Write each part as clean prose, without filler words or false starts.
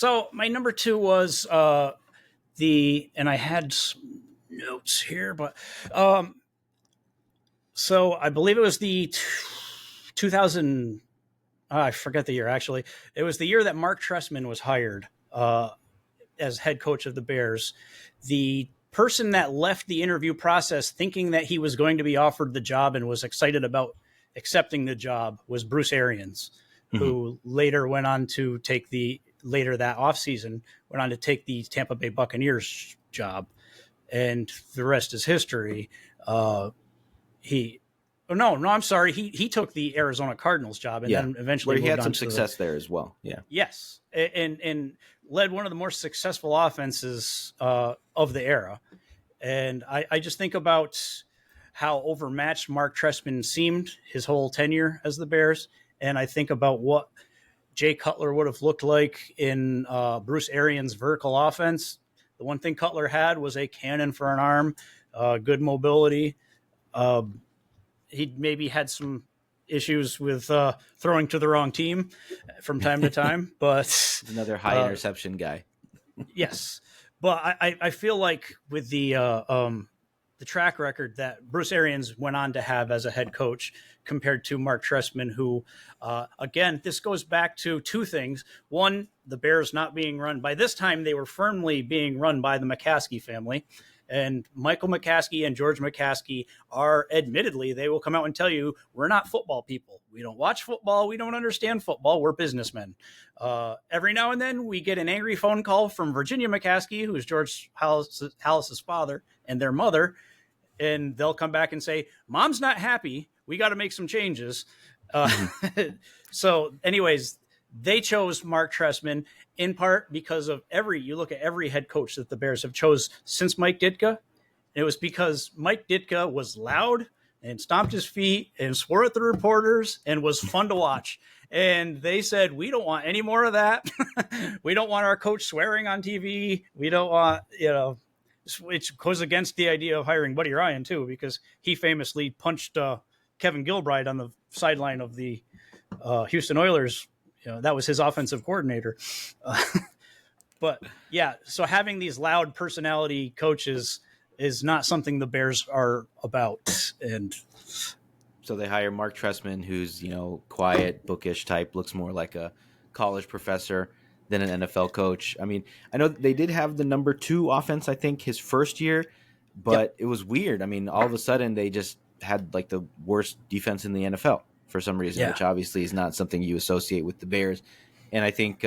So my number two was and I had some notes here, but so I believe it was the 2000. I forget the year actually. It was the year that Mark Trestman was hired as head coach of the Bears. The person that left the interview process thinking that he was going to be offered the job and was excited about accepting the job was Bruce Arians, who later went on to take later that offseason, went on to take the Tampa Bay Buccaneers job. And the rest is history. I'm sorry. He took the Arizona Cardinals job and then eventually where he had some success there as well. Yeah. Yes. And led one of the more successful offenses of the era. And I just think about how overmatched Mark Trestman seemed his whole tenure as the Bears. And I think about what Jay Cutler would have looked like in Bruce Arians' vertical offense. The one thing Cutler had was a cannon for an arm, good mobility. He maybe had some issues with throwing to the wrong team from time to time, but another high interception guy. Yes, but I feel like with the track record that Bruce Arians went on to have as a head coach compared to Mark Trestman, who, again, this goes back to two things. One, the Bears not being run. By this time, they were firmly being run by the McCaskey family. And Michael McCaskey and George McCaskey are, admittedly, they will come out and tell you, we're not football people. We don't watch football. We don't understand football. We're businessmen. Every now and then we get an angry phone call from Virginia McCaskey, who is George Halas's father, and their mother. And they'll come back and say, Mom's not happy. We got to make some changes. So anyways, they chose Mark Trestman in part because of you look at every head coach that the Bears have chose since Mike Ditka. It was because Mike Ditka was loud and stomped his feet and swore at the reporters and was fun to watch. And they said, we don't want any more of that. We don't want our coach swearing on TV. We don't want, which goes against the idea of hiring Buddy Ryan too, because he famously punched Kevin Gilbride on the sideline of the Houston Oilers. That was his offensive coordinator. But yeah, so having these loud personality coaches is not something the Bears are about. And so they hire Mark Trestman, who's, quiet, bookish type, looks more like a college professor than an NFL coach. I mean, I know they did have the number 2 offense, I think, his first year, but It was weird. I mean, all of a sudden they just had like the worst defense in the NFL for some reason, which obviously is not something you associate with the Bears. And I think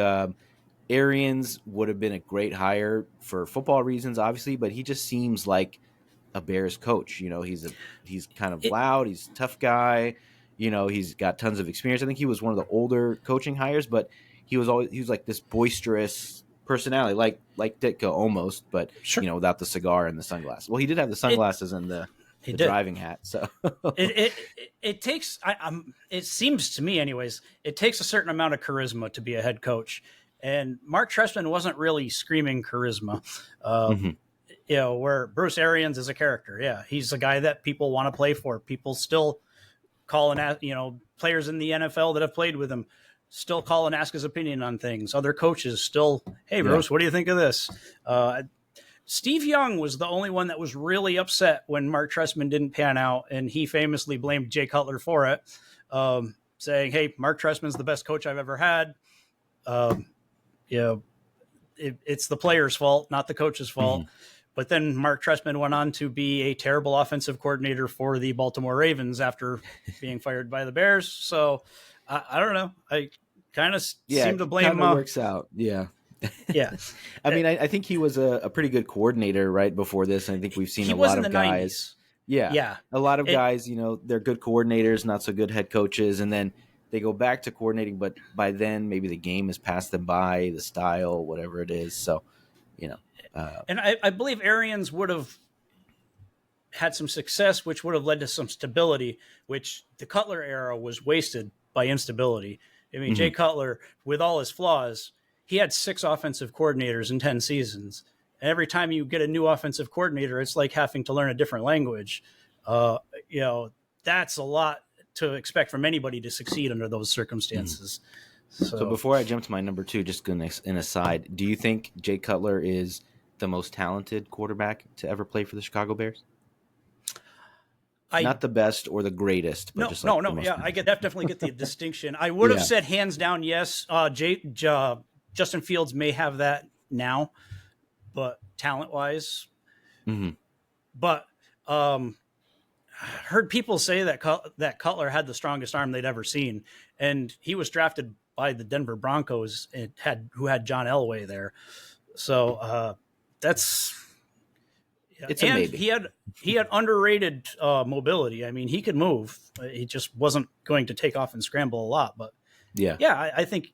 Arians would have been a great hire for football reasons, obviously, but he just seems like a Bears coach. He's kind of loud. He's a tough guy. He's got tons of experience. I think he was one of the older coaching hires, but he was like this boisterous personality, like Ditka almost, but without the cigar and the sunglasses. Well, he did have the sunglasses and the driving hat. So it takes. It seems to me, anyways, it takes a certain amount of charisma to be a head coach, and Mark Trestman wasn't really screaming charisma. Where Bruce Arians is a character. Yeah, he's a guy that people want to play for. People still call and ask. Players in the NFL that have played with him still call and ask his opinion on things. Other coaches still, hey, Bruce, what do you think of this? Steve Young was the only one that was really upset when Mark Trestman didn't pan out, and he famously blamed Jay Cutler for it, saying, hey, Mark Trestman's the best coach I've ever had. It's the player's fault, not the coach's fault. But then Mark Trestman went on to be a terrible offensive coordinator for the Baltimore Ravens after being fired by the Bears. So I don't know. I kind of seem to blame him. Works out. Yeah. Yeah. I mean, I think he was a pretty good coordinator right before this. I think we've seen a lot of guys. 90s. Yeah. A lot of guys, they're good coordinators, not so good head coaches. And then they go back to coordinating, but by then maybe the game has passed them by, the style, whatever it is. So, and I believe Arians would have had some success, which would have led to some stability, which the Cutler era was wasted by instability. I mean, Jay Cutler, with all his flaws, he had 6 offensive coordinators in 10 seasons. And every time you get a new offensive coordinator, it's like having to learn a different language. That's a lot to expect from anybody to succeed under those circumstances. So before I jump to my number 2, just an aside, do you think Jay Cutler is the most talented quarterback to ever play for the Chicago Bears? Not the best or the greatest, but just like the most yeah, talented. I definitely get the distinction. I would have said hands down yes. Justin Fields may have that now, but talent wise, but heard people say that Cutler had the strongest arm they'd ever seen, and he was drafted by the Denver Broncos who had John Elway there. So that's. It's a maybe. He had underrated mobility. I mean, he could move. He just wasn't going to take off and scramble a lot. But I think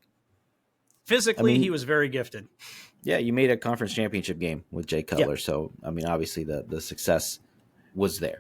physically he was very gifted. Yeah, you made a conference championship game with Jay Cutler, so I mean, obviously the success was there.